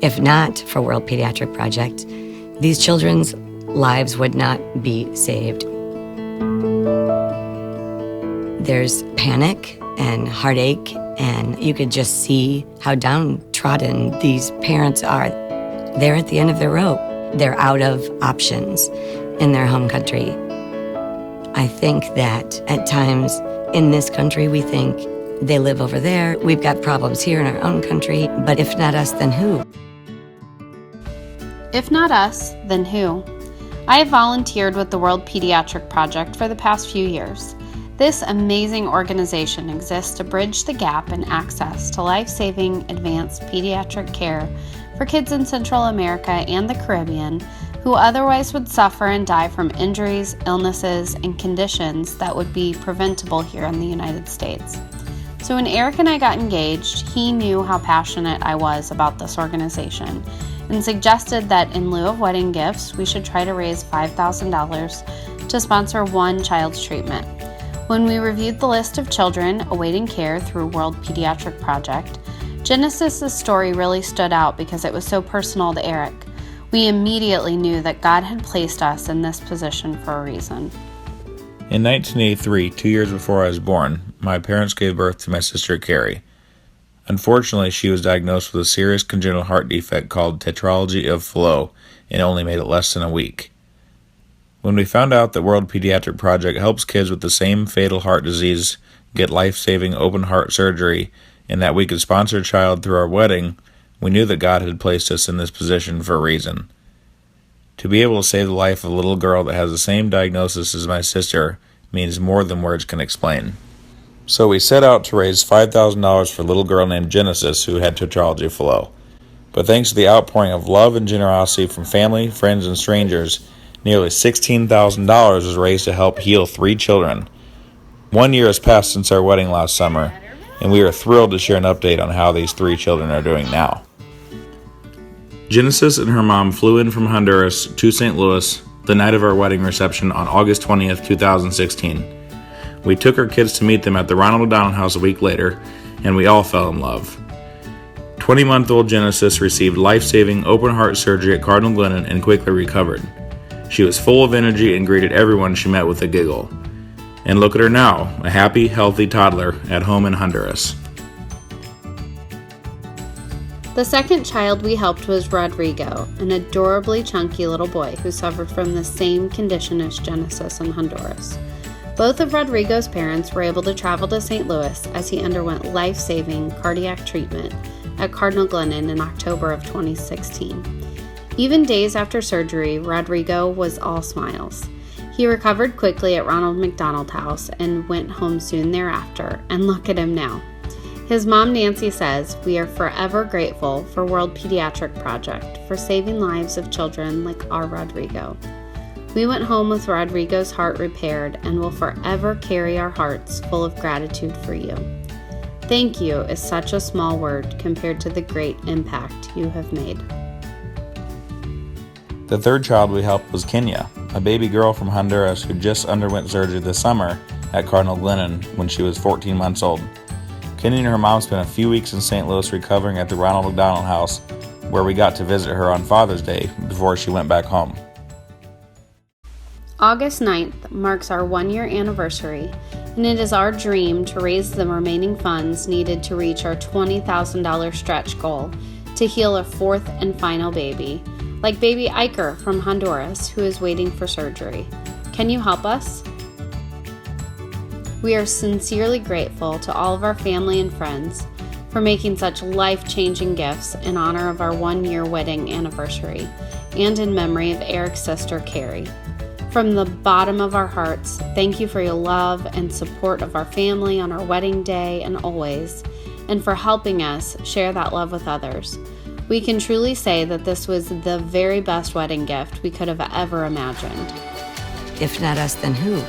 If not for World Pediatric Project, these children's lives would not be saved. There's panic and heartache, and you could just see how downtrodden these parents are. They're at the end of their rope. They're out of options in their home country. I think that at times in this country, we think they live over there. We've got problems here in our own country, but if not us, then who? If not us, then who? I have volunteered with the World Pediatric Project for the past few years. This amazing organization exists to bridge the gap in access to life-saving advanced pediatric care for kids in Central America and the Caribbean who otherwise would suffer and die from injuries, illnesses, and conditions that would be preventable here in the United States. So when Eric and I got engaged, he knew how passionate I was about this organization and suggested that in lieu of wedding gifts, we should try to raise $5,000 to sponsor one child's treatment. When we reviewed the list of children awaiting care through World Pediatric Project, Genesis's story really stood out because it was so personal to Eric. We immediately knew that God had placed us in this position for a reason. In 1983, 2 years before I was born, my parents gave birth to my sister Carrie. Unfortunately, she was diagnosed with a serious congenital heart defect called tetralogy of Fallot and only made it less than a week. When we found out that World Pediatric Project helps kids with the same fatal heart disease get life-saving open heart surgery and that we could sponsor a child through our wedding, we knew that God had placed us in this position for a reason. To be able to save the life of a little girl that has the same diagnosis as my sister means more than words can explain. So we set out to raise $5,000 for a little girl named Genesis who had tetralogy of Fallot. But thanks to the outpouring of love and generosity from family, friends, and strangers, nearly $16,000 was raised to help heal 3 children. 1 year has passed since our wedding last summer, and we are thrilled to share an update on how these 3 children are doing now. Genesis and her mom flew in from Honduras to St. Louis the night of our wedding reception on August 20th, 2016. We took our kids to meet them at the Ronald McDonald House a week later, and we all fell in love. 20-month-old Genesis received life-saving open heart surgery at Cardinal Glennon and quickly recovered. She was full of energy and greeted everyone she met with a giggle. And look at her now, a happy, healthy toddler at home in Honduras. The second child we helped was Rodrigo, an adorably chunky little boy who suffered from the same condition as Genesis in Honduras. Both of Rodrigo's parents were able to travel to St. Louis as he underwent life-saving cardiac treatment at Cardinal Glennon in October of 2016. Even days after surgery, Rodrigo was all smiles. He recovered quickly at Ronald McDonald House and went home soon thereafter, and look at him now. His mom Nancy says, "We are forever grateful for World Pediatric Project for saving lives of children like our Rodrigo. We went home with Rodrigo's heart repaired and will forever carry our hearts full of gratitude for you. Thank you is such a small word compared to the great impact you have made." The third child we helped was Kenya, a baby girl from Honduras who just underwent surgery this summer at Cardinal Glennon when she was 14 months old. Kenya and her mom spent a few weeks in St. Louis recovering at the Ronald McDonald House, where we got to visit her on Father's Day before she went back home. August 9th marks our 1-year anniversary, and it is our dream to raise the remaining funds needed to reach our $20,000 stretch goal to heal a 4th and final baby, like baby Iker from Honduras, who is waiting for surgery. Can you help us? We are sincerely grateful to all of our family and friends for making such life-changing gifts in honor of our 1-year wedding anniversary and in memory of Eric's sister, Carrie. From the bottom of our hearts, thank you for your love and support of our family on our wedding day and always, and for helping us share that love with others. We can truly say that this was the very best wedding gift we could have ever imagined. If not us, then who?